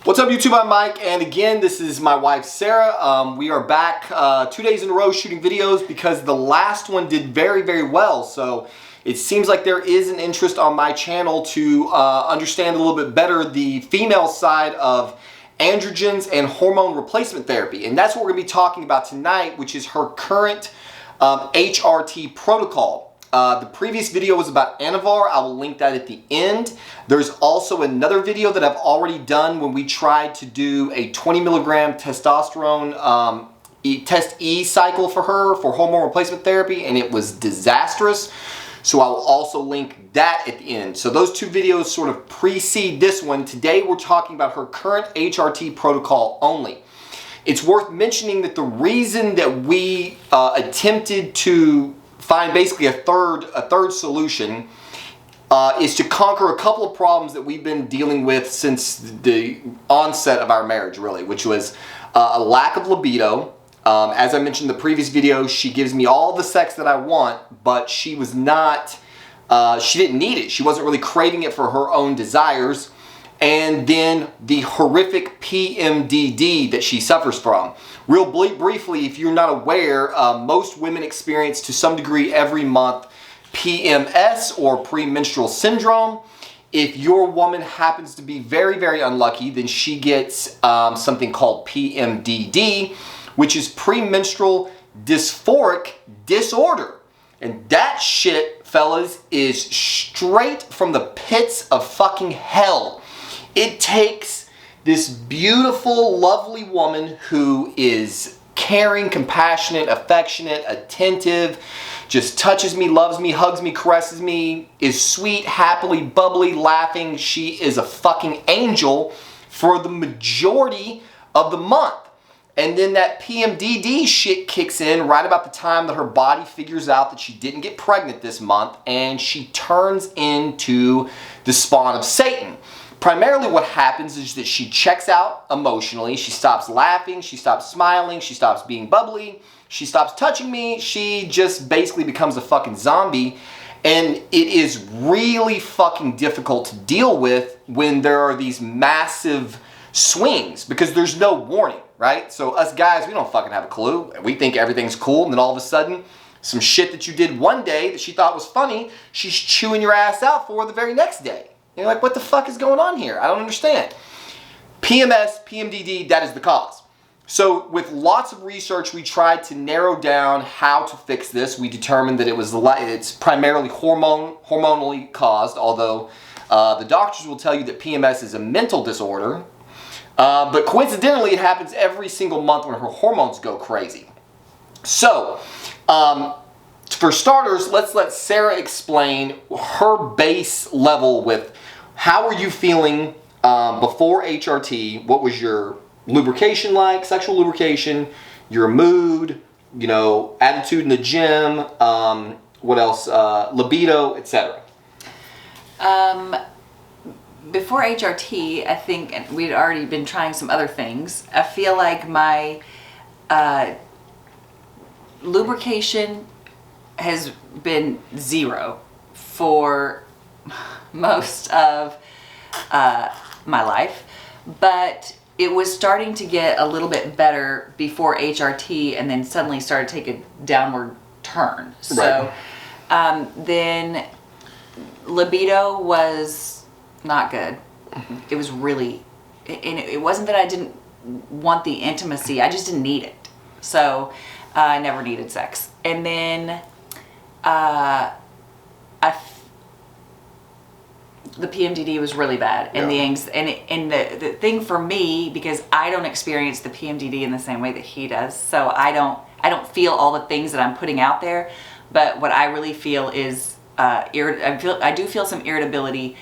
What's up YouTube, I'm Mike, and again this is my wife Sarah. We are back 2 days in a row shooting videos because the last one did very well, so it seems like there is an interest on my channel to understand a little bit better the female side of androgens and hormone replacement therapy, and that's what we're going to be talking about tonight, which is her current HRT protocol. The previous video was about Anavar. I will link that at the end. There's also another video that I've already done when we tried to do a 20 milligram testosterone test E cycle for her for hormone replacement therapy, and it was disastrous. So I will also link that at the end. So those two videos sort of precede this one. Today we're talking about her current HRT protocol only. It's worth mentioning that the reason that we attempted to find basically a third solution is to conquer a couple of problems that we've been dealing with since the onset of our marriage, really, which was a lack of libido. As I mentioned in the previous video, she gives me all the sex that I want, but she was not, she didn't need it. She wasn't really craving it for her own desires. And then the horrific PMDD that she suffers from. Real briefly, if you're not aware, most women experience to some degree every month PMS or premenstrual syndrome. If your woman happens to be very unlucky, then she gets something called PMDD, which is premenstrual dysphoric disorder. And that shit, fellas, is straight from the pits of fucking hell. It takes this beautiful, lovely woman who is caring, compassionate, affectionate, attentive, just touches me, loves me, hugs me, caresses me, is sweet, happily, bubbly, laughing. She is a fucking angel for the majority of the month. And then that PMDD shit kicks in right about the time that her body figures out that she didn't get pregnant this month, and she turns into the spawn of Satan. Primarily what happens is that she checks out emotionally. She stops laughing, she stops smiling, she stops being bubbly, she stops touching me. She just basically becomes a fucking zombie. And it is really fucking difficult to deal with when there are these massive swings because there's no warning, right? So us guys, we don't fucking have a clue. We think everything's cool, and then all of a sudden, some shit that you did one day that she thought was funny, she's chewing your ass out for the very next day. You're like, what the fuck is going on here? I don't understand. PMS, PMDD, that is the cause. So with lots of research, we tried to narrow down how to fix this. We determined that it's primarily hormonally caused, although the doctors will tell you that PMS is a mental disorder. But coincidentally, it happens every single month when her hormones go crazy. So, for starters, let's let Sarah explain her base level with how are you feeling before HRT? What was your lubrication like, sexual lubrication, your mood, you know, attitude in the gym, what else, libido, etc. Before HRT, I think we'd already been trying some other things. I feel like my lubrication has been zero for most of my life, but it was starting to get a little bit better before HRT, and then suddenly started to take a downward turn. So then libido was not good. It was really, and it wasn't that I didn't want the intimacy, I just didn't need it. So I never needed sex. And then the PMDD was really bad, and the thing for me, because I don't experience the PMDD in the same way that he does, so I don't feel all the things that I'm putting out there. But what I really feel is I do feel some irritability,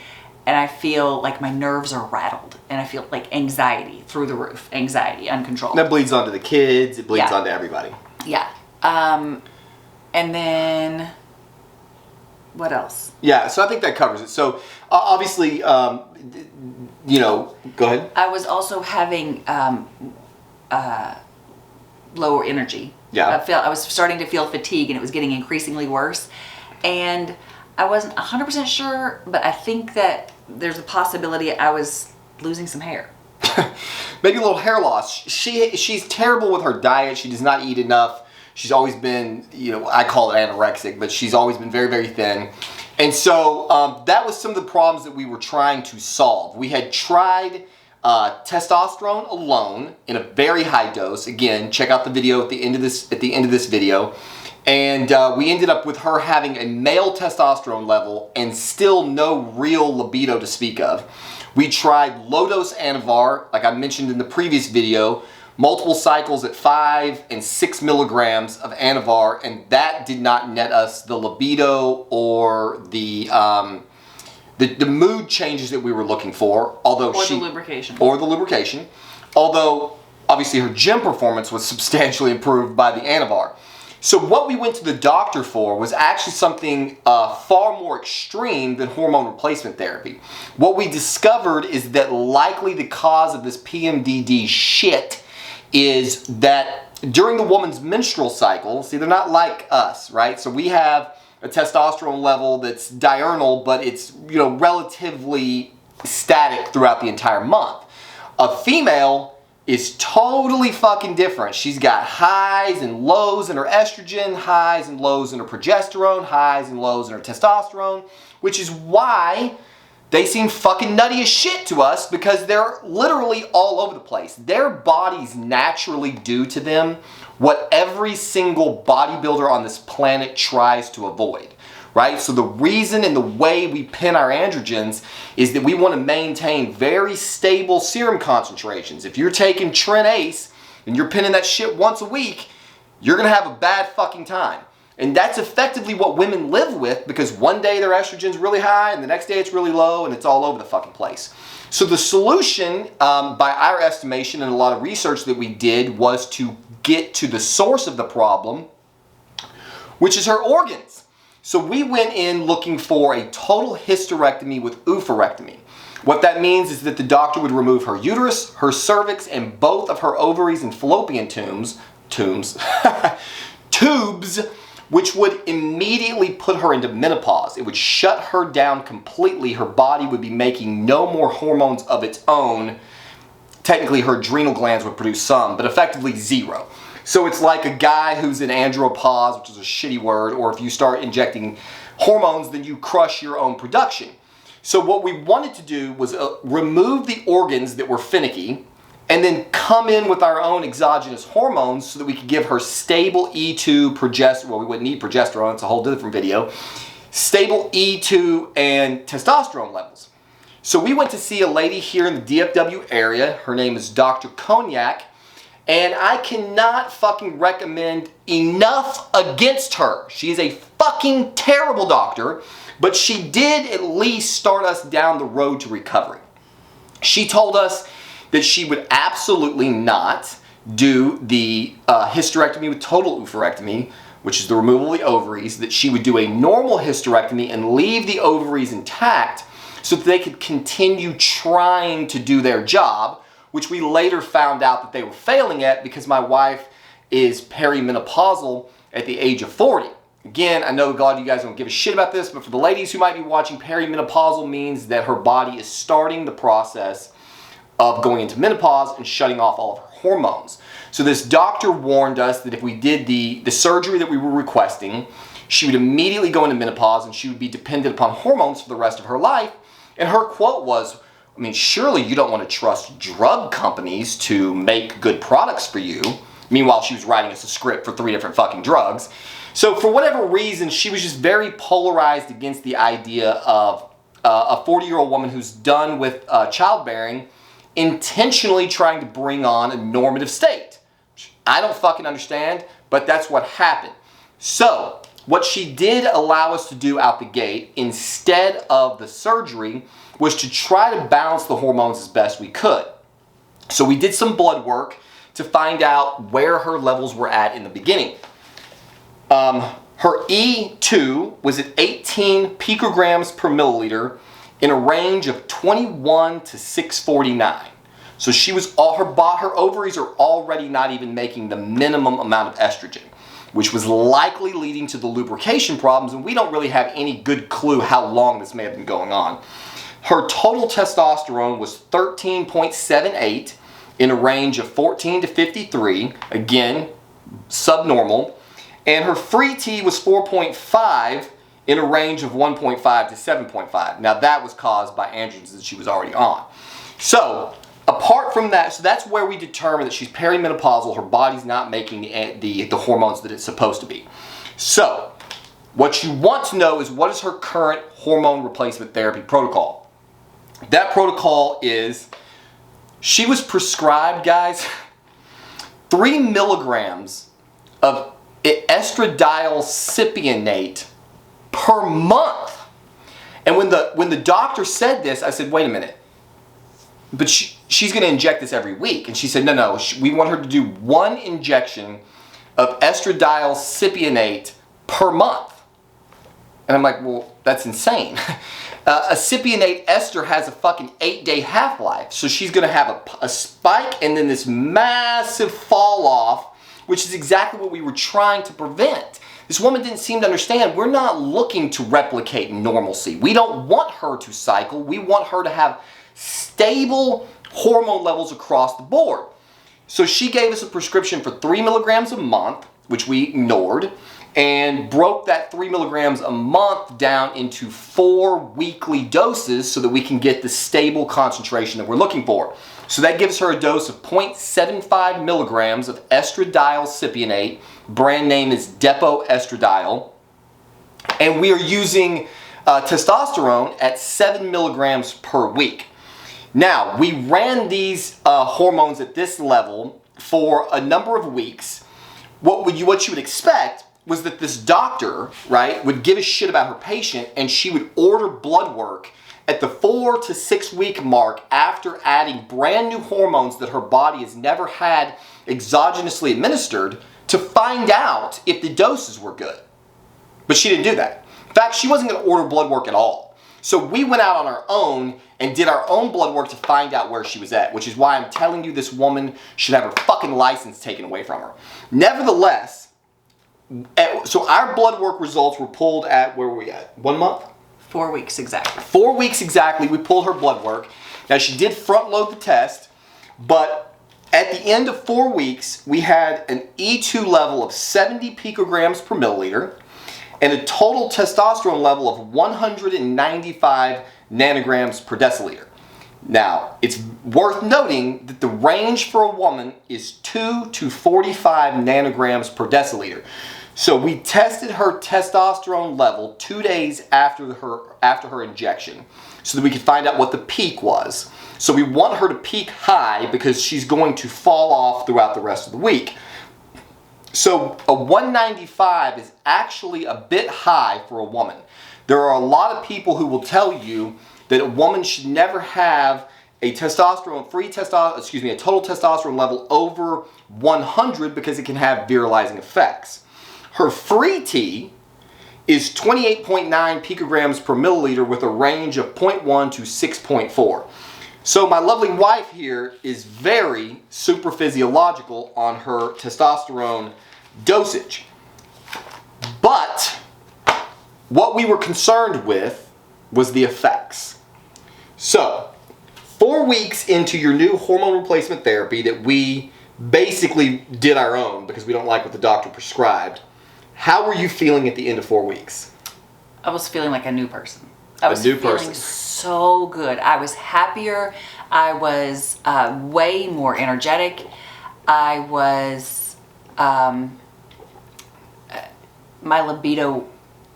and I feel like my nerves are rattled, and I feel like anxiety through the roof, anxiety, uncontrolled. That bleeds onto the kids. It bleeds onto everybody. Yeah. And then what else? Yeah, so I think that covers it. So obviously, you know, go ahead. I was also having lower energy. Yeah. I was starting to feel fatigue, and it was getting increasingly worse. And I wasn't 100% sure, but I think that there's a possibility I was losing some hair. maybe a little hair loss. She's terrible with her diet. She does not eat enough. She's always been, you know, I call it anorexic, but she's always been very, very thin. And so that was some of the problems that we were trying to solve. We had tried testosterone alone in a very high dose. Again, check out the video at the end of this video. And we ended up with her having a male testosterone level and still no real libido to speak of. We tried low-dose Anavar, like I mentioned in the previous video, multiple cycles at 5 and 6 milligrams of Anavar, and that did not net us the libido or the mood changes that we were looking for. Although the lubrication. Or the lubrication. Although, obviously, her gym performance was substantially improved by the Anavar. So what we went to the doctor for was actually something far more extreme than hormone replacement therapy. What we discovered is that likely the cause of this PMDD shit is that during the woman's menstrual cycle, see, they're not like us, right? So we have a testosterone level that's diurnal, but it's, you know, relatively static throughout the entire month. A female is totally fucking different. She's got highs and lows in her estrogen, highs and lows in her progesterone, highs and lows in her testosterone, which is why they seem fucking nutty as shit to us, because they're literally all over the place. Their bodies naturally do to them what every single bodybuilder on this planet tries to avoid, right? So the reason and the way we pin our androgens is that we want to maintain very stable serum concentrations. If you're taking Tren-Ace and you're pinning that shit once a week, you're going to have a bad fucking time. And that's effectively what women live with, because one day their estrogen's really high and the next day it's really low and it's all over the fucking place. So the solution, by our estimation and a lot of research that we did, was to get to the source of the problem, which is her organs. So we went in looking for a total hysterectomy with oophorectomy. What that means is that the doctor would remove her uterus, her cervix, and both of her ovaries and fallopian tubes, which would immediately put her into menopause. It would shut her down completely. Her body would be making no more hormones of its own. Technically, her adrenal glands would produce some, but effectively zero. So it's like a guy who's in andropause, which is a shitty word, or if you start injecting hormones, then you crush your own production. So what we wanted to do was remove the organs that were finicky, and then come in with our own exogenous hormones so that we could give her stable E2 progesterone. Well, we wouldn't need progesterone, it's a whole different video. Stable E2 and testosterone levels. So we went to see a lady here in the DFW area. Her name is Dr. Cognac. And I cannot fucking recommend enough against her. She is a fucking terrible doctor, but she did at least start us down the road to recovery. She told us that she would absolutely not do the hysterectomy with total oophorectomy, which is the removal of the ovaries, that she would do a normal hysterectomy and leave the ovaries intact so that they could continue trying to do their job, which we later found out that they were failing at because my wife is perimenopausal at the age of 40. Again, I know a lot of you guys don't give a shit about this, but for the ladies who might be watching, perimenopausal means that her body is starting the process of going into menopause and shutting off all of her hormones. So this doctor warned us that if we did the surgery that we were requesting, she would immediately go into menopause and she would be dependent upon hormones for the rest of her life. And her quote was, I mean, surely you don't want to trust drug companies to make good products for you. Meanwhile, she was writing us a script for 3 different fucking drugs. So for whatever reason, she was just very polarized against the idea of a 40-year-old woman who's done with childbearing intentionally trying to bring on a normative state. I don't fucking understand, but that's what happened. So what she did allow us to do out the gate, instead of the surgery, was to try to balance the hormones as best we could. So we did some blood work to find out where her levels were at in the beginning. Her E2 was at 18 picograms per milliliter in a range of 21 to 649. So she was her ovaries are already not even making the minimum amount of estrogen, which was likely leading to the lubrication problems, and we don't really have any good clue how long this may have been going on. Her total testosterone was 13.78 in a range of 14 to 53, again, subnormal. And her free T was 4.5 in a range of 1.5 to 7.5. Now that was caused by androgens that she was already on. So apart from that, so that's where we determine that she's perimenopausal, her body's not making the hormones that it's supposed to be. So what you want to know is, what is her current hormone replacement therapy protocol? That protocol is, she was prescribed, guys, 3 milligrams of estradiol cypionate per month. And when the doctor said this, I said, wait a minute, but she's going to inject this every week. And she said, no, we want her to do 1 injection of estradiol cypionate per month. And I'm like, well, that's insane. A cypionate ester has a fucking 8-day half-life. So she's going to have a spike and then this massive fall off, which is exactly what we were trying to prevent. This woman didn't seem to understand. We're not looking to replicate normalcy. We don't want her to cycle. We want her to have stable hormone levels across the board. So she gave us a prescription for 3 milligrams a month, which we ignored, and broke that 3 milligrams a month down into 4 weekly doses so that we can get the stable concentration that we're looking for. So that gives her a dose of 0.75 milligrams of estradiol cypionate. Brand name is Depo Estradiol. And we are using testosterone at 7 milligrams per week. Now, we ran these hormones at this level for a number of weeks. What you would expect was that this doctor, right, would give a shit about her patient, and she would order blood work at the 4 to 6 week mark after adding brand new hormones that her body has never had exogenously administered to find out if the doses were good. But she didn't do that. In fact, she wasn't going to order blood work at all. So we went out on our own and did our own blood work to find out where she was at, which is why I'm telling you this woman should have her fucking license taken away from her. Nevertheless, so our blood work results were pulled at, where were we at? 1 month? 4 weeks exactly. 4 weeks exactly, we pulled her blood work. Now she did front load the test, but at the end of 4 weeks, we had an E2 level of 70 picograms per milliliter and a total testosterone level of 195 nanograms per deciliter. Now, it's worth noting that the range for a woman is 2 to 45 nanograms per deciliter. So we tested her testosterone level 2 days after her injection so that we could find out what the peak was. So we want her to peak high because she's going to fall off throughout the rest of the week. So a 195 is actually a bit high for a woman. There are a lot of people who will tell you that a woman should never have a total testosterone level over 100 because it can have virilizing effects. Her free T is 28.9 picograms per milliliter with a range of 0.1 to 6.4. So my lovely wife here is very super physiological on her testosterone dosage. But what we were concerned with was the effects. So 4 weeks into your new hormone replacement therapy that we basically did our own because we don't like what the doctor prescribed, how were you feeling at the end of 4 weeks? I was feeling like a new person. I was new feeling person. so good. I was happier. I was way more energetic. I was, my libido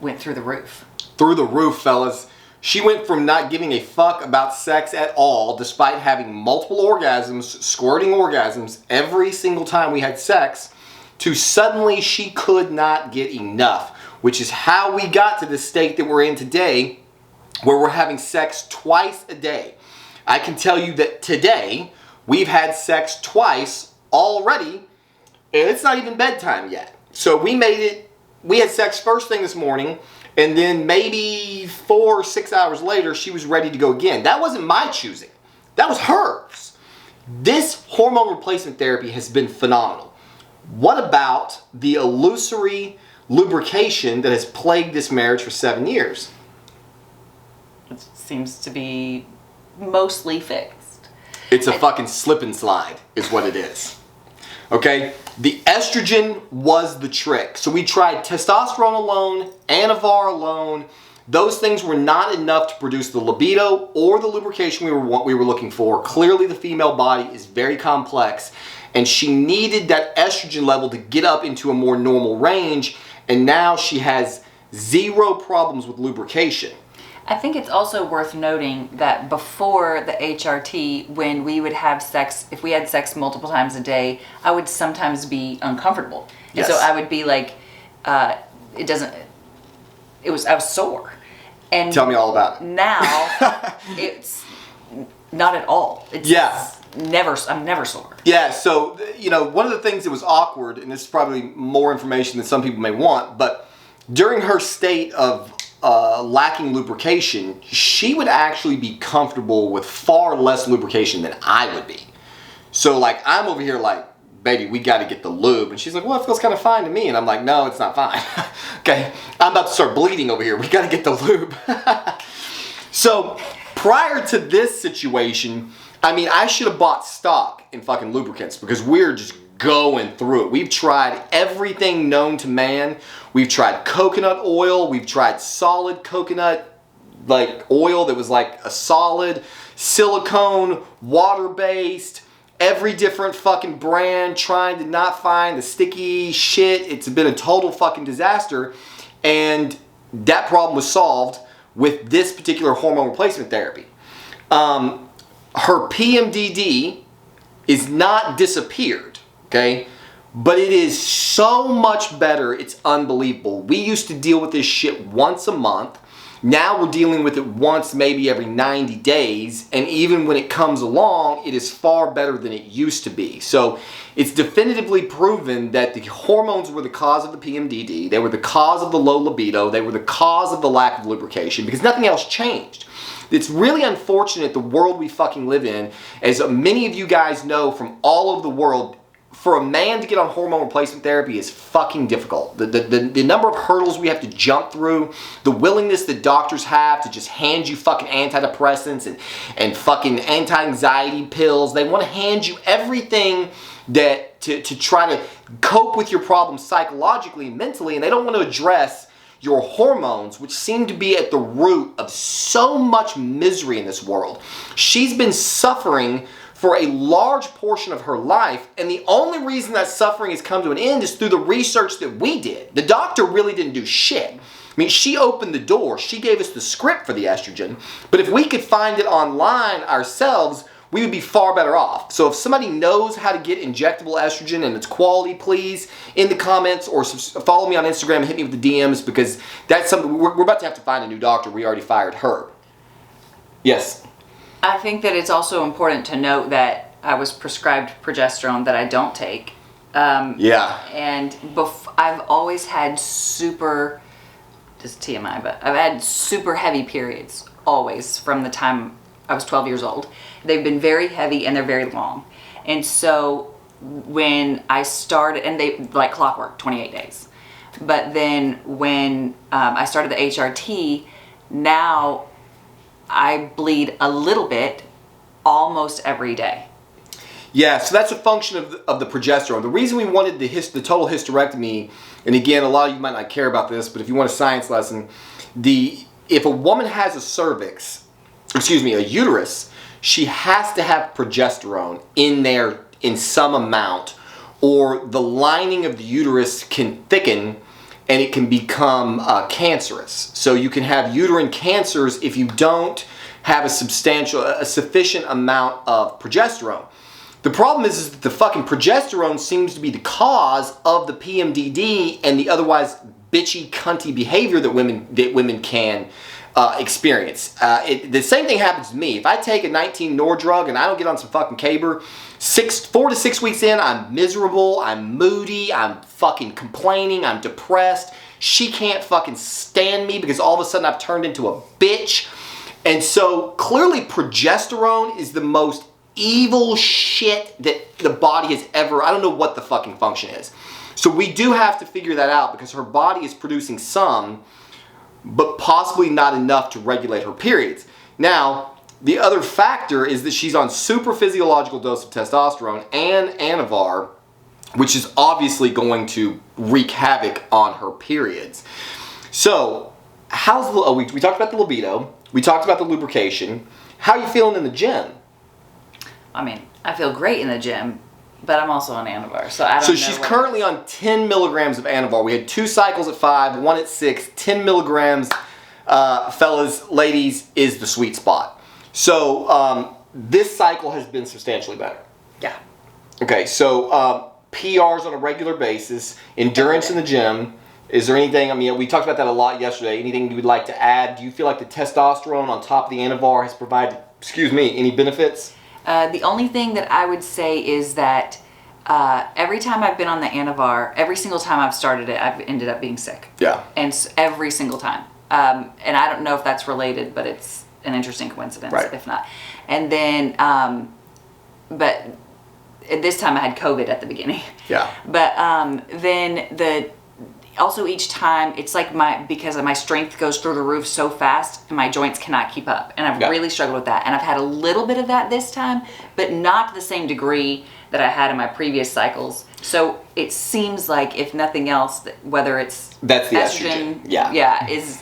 went through the roof. Through the roof, fellas. She went from not giving a fuck about sex at all, despite having multiple orgasms, squirting orgasms every single time we had sex, to suddenly she could not get enough, which is how we got to the state that we're in today, where we're having sex twice a day. I can tell you that today, we've had sex twice already, and it's not even bedtime yet. So we had sex first thing this morning, and then maybe 4 or 6 hours later, she was ready to go again. That wasn't my choosing. That was hers. This hormone replacement therapy has been phenomenal. What about the illusory lubrication that has plagued this marriage for 7 years? It seems to be mostly fixed. It's a fucking slip and slide is what it is. Okay? The estrogen was the trick. So we tried testosterone alone, Anavar alone. Those things were not enough to produce the libido or the lubrication we were looking for. Clearly the female body is very complex, and she needed that estrogen level to get up into a more normal range, and now she has zero problems with lubrication. I think it's also worth noting that before the HRT, when we would have sex, if we had sex multiple times a day, I would sometimes be uncomfortable. Yes. And so I would be like, I was sore. And Tell me all about it. Now, it's not at all. It's I'm never sore. Yeah, so, you know, one of the things that was awkward, and this is probably more information than some people may want, but during her state of lacking lubrication, she would actually be comfortable with far less lubrication than I would be. So, like, I'm over here like, baby, we got to get the lube. And she's like, well, it feels kind of fine to me. And I'm like, no, it's not fine. Okay, I'm about to start bleeding over here. We got to get the lube. So, prior to this situation, I mean, I should have bought stock in fucking lubricants because we're just going through it. We've tried everything known to man. We've tried coconut oil. We've tried solid coconut like oil that was like a solid, silicone, water-based, every different fucking brand, trying to not find the sticky shit. It's been a total fucking disaster. And that problem was solved with this particular hormone replacement therapy. Her PMDD is not disappeared, okay? But it is so much better, it's unbelievable. We used to deal with this shit once a month. Now we're dealing with it once, maybe every 90 days. And even when it comes along, it is far better than it used to be. So it's definitively proven that the hormones were the cause of the PMDD. They were the cause of the low libido. They were the cause of the lack of lubrication because nothing else changed. It's really unfortunate the world we fucking live in, as many of you guys know from all over the world, for a man to get on hormone replacement therapy is fucking difficult. The number of hurdles we have to jump through, the willingness that doctors have to just hand you fucking antidepressants and fucking anti-anxiety pills. They want to hand you everything that to try to cope with your problems psychologically and mentally, and they don't want to address your hormones, which seem to be at the root of so much misery in this world. She's been suffering for a large portion of her life, and the only reason that suffering has come to an end is through the research that we did. The doctor really didn't do shit. I mean, she opened the door, she gave us the script for the estrogen, but if we could find it online ourselves, we would be far better off. So if somebody knows how to get injectable estrogen and its quality, please, in the comments, or follow me on Instagram and hit me with the DMs, because that's something, we're about to have to find a new doctor. We already fired her. Yes? I think that it's also important to note that I was prescribed progesterone that I don't take. Yeah. And I've always had super, just TMI, but I've had super heavy periods, always, from the time I was 12 years old. They've been very heavy and they're very long. And so when I started, and they like clockwork, 28 days. But then when I started the HRT, now I bleed a little bit almost every day. Yeah, so that's a function of the progesterone. The reason we wanted the total hysterectomy, and again, a lot of you might not care about this, but if you want a science lesson, if a woman has a uterus, she has to have progesterone in there in some amount, or the lining of the uterus can thicken and it can become cancerous. So you can have uterine cancers if you don't have a sufficient amount of progesterone. The problem is that the fucking progesterone seems to be the cause of the PMDD and the otherwise bitchy, cunty behavior that women can experience. The same thing happens to me. If I take a 19-Nor drug and I don't get on some fucking caber, 4 to 6 weeks in, I'm miserable, I'm moody, I'm fucking complaining, I'm depressed. She can't fucking stand me because all of a sudden I've turned into a bitch. And so clearly progesterone is the most evil shit that the body has ever, I don't know what the fucking function is. So we do have to figure that out because her body is producing some, but possibly not enough to regulate her periods. Now, the other factor is that she's on super physiological dose of testosterone and Anavar, which is obviously going to wreak havoc on her periods. So, we talked about the libido, we talked about the lubrication. How are you feeling in the gym? I mean, I feel great in the gym, but I'm also on Anavar, so I don't know. So she's currently on 10 milligrams of Anavar. We had 2 cycles at 5, 1 at 6, 10 milligrams, fellas, ladies, is the sweet spot. So this cycle has been substantially better. Yeah. Okay, so PRs on a regular basis, endurance in the gym. Is there anything, I mean, we talked about that a lot yesterday. Anything you would like to add? Do you feel like the testosterone on top of the Anavar has provided, any benefits? The only thing that I would say is that every time I've been on the Anavar, every single time I've started it, I've ended up being sick. Yeah. And every single time. And I don't know if that's related, but it's an interesting coincidence, if not. And then, but this time I had COVID at the beginning. Yeah. But then also each time it's like because my strength goes through the roof so fast and my joints cannot keep up, and I've really struggled with that, and I've had a little bit of that this time, but not to the same degree that I had in my previous cycles. So it seems like, if nothing else, whether it's that's the estrogen.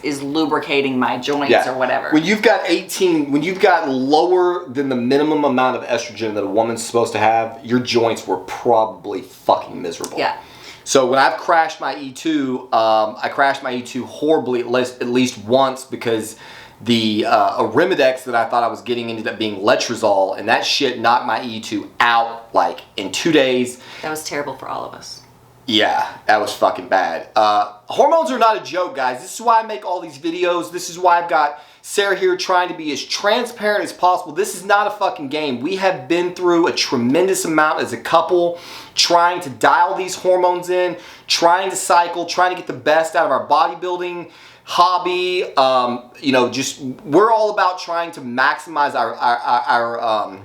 is lubricating my joints or whatever. When you've got lower than the minimum amount of estrogen that a woman's supposed to have, your joints were probably fucking miserable. Yeah. So when I've crashed my E2, I crashed my E2 horribly at least once, because the Arimidex that I thought I was getting ended up being letrozole, and that shit knocked my E2 out like in 2 days. That was terrible for all of us. Yeah, that was fucking bad. Hormones are not a joke, guys. This is why I make all these videos. This is why I've got Sarah here trying to be as transparent as possible. This is not a fucking game. We have been through a tremendous amount as a couple, trying to dial these hormones in, trying to cycle, trying to get the best out of our bodybuilding hobby. We're all about trying to maximize our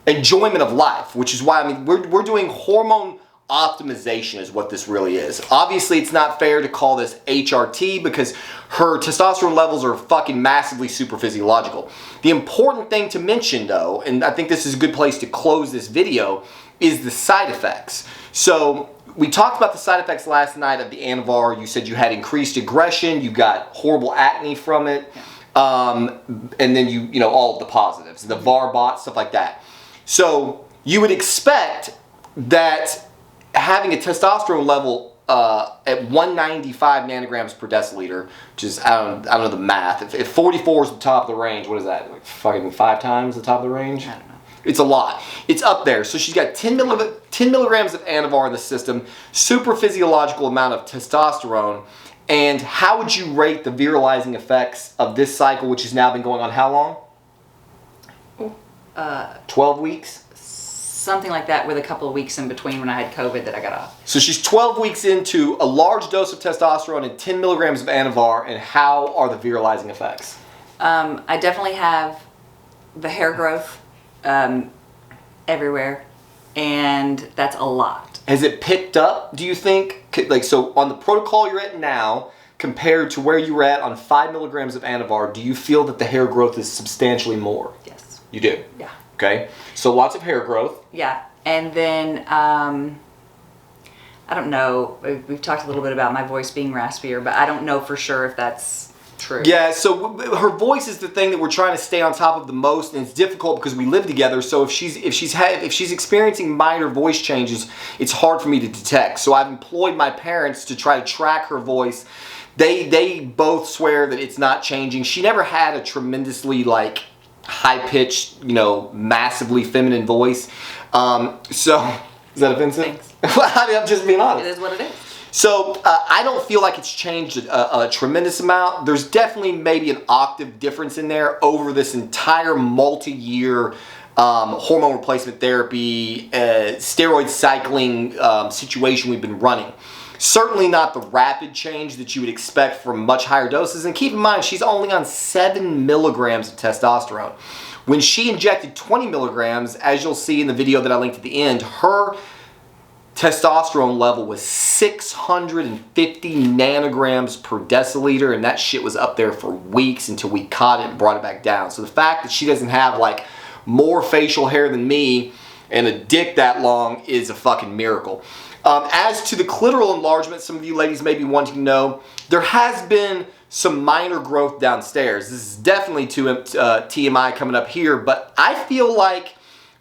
enjoyment of life, which is why, we're doing hormone optimization is what this really is. Obviously, it's not fair to call this HRT because her testosterone levels are fucking massively super physiological. The important thing to mention, though, and I think this is a good place to close this video, is the side effects. So we talked about the side effects last night of the Anavar. You said you had increased aggression, you got horrible acne from it, and then you all of the positives, the VAR stuff like that. So you would expect that having a testosterone level at 195 nanograms per deciliter, which is, I don't know the math. If 44 is the top of the range, what is that? Like fucking 5 times the top of the range? I don't know. It's a lot. It's up there. So she's got 10 milligrams of Anavar in the system, super physiological amount of testosterone. And how would you rate the virilizing effects of this cycle, which has now been going on how long? 12 weeks? Something like that, with a couple of weeks in between when I had COVID that I got off. So she's 12 weeks into a large dose of testosterone and 10 milligrams of Anavar, and how are the virilizing effects? I definitely have the hair growth everywhere, and that's a lot. Has it picked up, do you think? Like, so on the protocol you're at now, compared to where you were at on 5 milligrams of Anavar, do you feel that the hair growth is substantially more? Yes. You do? Yeah. Okay, so lots of hair growth. Yeah, and then I don't know, we've talked a little bit about my voice being raspier, but I don't know for sure if that's true. Yeah, so her voice is the thing that we're trying to stay on top of the most, and it's difficult because we live together. So if she's experiencing minor voice changes, it's hard for me to detect. So I've employed my parents to try to track her voice. They both swear that it's not changing. She never had a tremendously high-pitched, massively feminine voice. So, is that offensive? Thanks. I'm just being honest. It is what it is. So, I don't feel like it's changed a tremendous amount. There's definitely maybe an octave difference in there over this entire multi-year hormone replacement therapy, steroid cycling situation we've been running. Certainly not the rapid change that you would expect from much higher doses. And keep in mind, she's only on 7 milligrams of testosterone. When she injected 20 milligrams, as you'll see in the video that I linked at the end, her testosterone level was 650 nanograms per deciliter, and that shit was up there for weeks until we caught it and brought it back down. So the fact that she doesn't have like more facial hair than me and a dick that long is a fucking miracle. As to the clitoral enlargement, some of you ladies may be wanting to know, there has been some minor growth downstairs. This is definitely TMI coming up here, but I feel like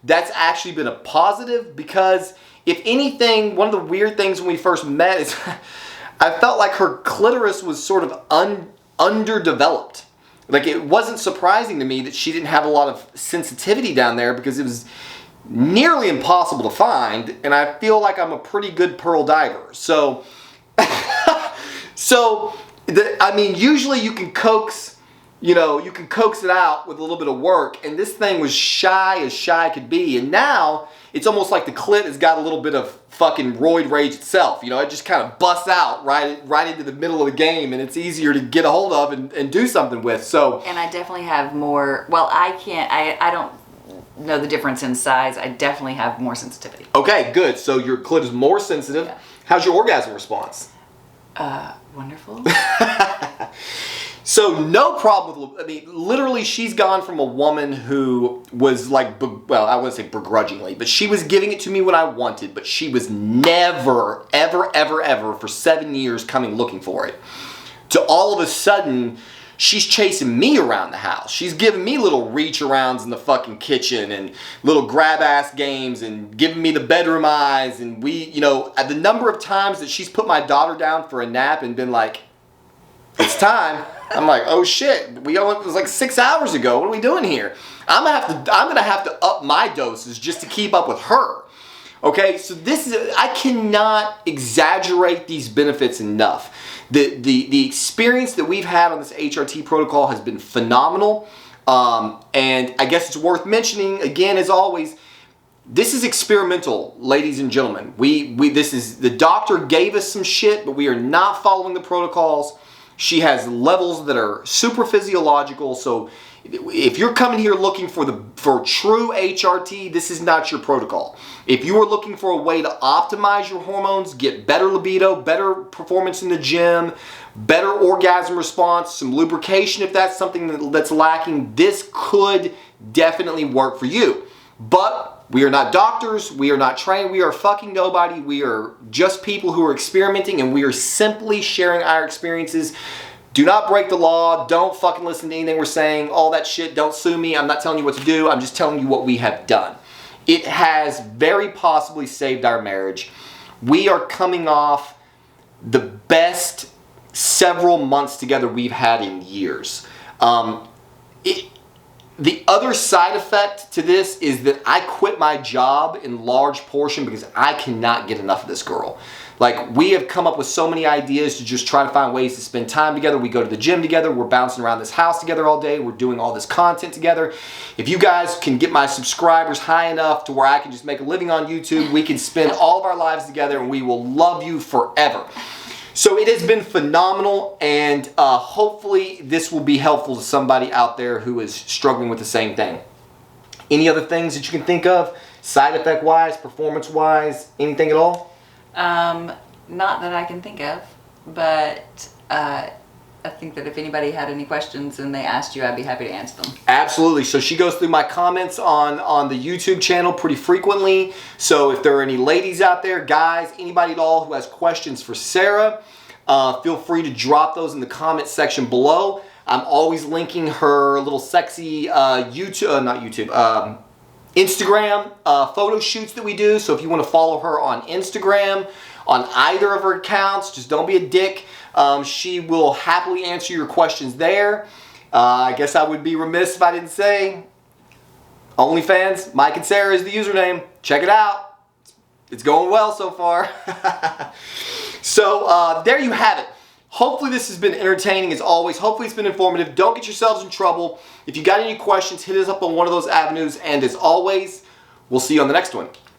that's actually been a positive, because if anything, one of the weird things when we first met is I felt like her clitoris was sort of underdeveloped. Like, it wasn't surprising to me that she didn't have a lot of sensitivity down there, because it was nearly impossible to find, and I feel like I'm a pretty good pearl diver. So, I mean, usually you can coax, you can coax it out with a little bit of work, and this thing was shy as shy could be, and now it's almost like the clit has got a little bit of fucking roid rage itself. It just kind of busts out right into the middle of the game, and it's easier to get a hold of and do something with. So, and I definitely have more, well, I don't know the difference in size. I definitely have more sensitivity. Okay, good. So your clit is more sensitive. Yeah. How's your orgasm response? Wonderful. So no problem with, I mean, literally she's gone from a woman who was like, well, I wouldn't say begrudgingly, but she was giving it to me when I wanted, but she was never, ever, ever, ever for 7 years coming looking for it, to all of a sudden, she's chasing me around the house. She's giving me little reach arounds in the fucking kitchen and little grab ass games and giving me the bedroom eyes. And we, at the number of times that she's put my daughter down for a nap and been like, it's time. I'm like, it was like 6 hours ago. What are we doing here? I'm gonna have to up my doses just to keep up with her. Okay, so I cannot exaggerate these benefits enough. The experience that we've had on this HRT protocol has been phenomenal. And I guess it's worth mentioning, again, as always, this is experimental, ladies and gentlemen. The doctor gave us some shit, but we are not following the protocols. She has levels that are super physiological, so if you're coming here looking for true HRT, this is not your protocol. If you are looking for a way to optimize your hormones, get better libido, better performance in the gym, better orgasm response, some lubrication if that's something that's lacking, this could definitely work for you. But we are not doctors, we are not trained, we are fucking nobody, we are just people who are experimenting, and we are simply sharing our experiences. Do not break the law, don't fucking listen to anything we're saying, all that shit, don't sue me, I'm not telling you what to do, I'm just telling you what we have done. It has very possibly saved our marriage. We are coming off the best several months together we've had in years. The other side effect to this is that I quit my job in large portion because I cannot get enough of this girl. Like, we have come up with so many ideas to just try to find ways to spend time together. We go to the gym together. We're bouncing around this house together all day. We're doing all this content together. If you guys can get my subscribers high enough to where I can just make a living on YouTube, we can spend all of our lives together and we will love you forever. So it has been phenomenal, and hopefully this will be helpful to somebody out there who is struggling with the same thing. Any other things that you can think of, side effect wise, performance wise, anything at all? Not that I can think of, but I think that if anybody had any questions and they asked you, I'd be happy to answer them. Absolutely. So she goes through my comments on the YouTube channel pretty frequently. So if there are any ladies out there, guys, anybody at all who has questions for Sarah, feel free to drop those in the comment section below. I'm always linking her little sexy Instagram photo shoots that we do. So if you want to follow her on Instagram, on either of her accounts, just don't be a dick. She will happily answer your questions there. I guess I would be remiss if I didn't say OnlyFans, Mike and Sarah is the username. Check it out. It's going well so far. So there you have it. Hopefully this has been entertaining as always. Hopefully it's been informative. Don't get yourselves in trouble. If you got any questions, hit us up on one of those avenues. And as always, we'll see you on the next one.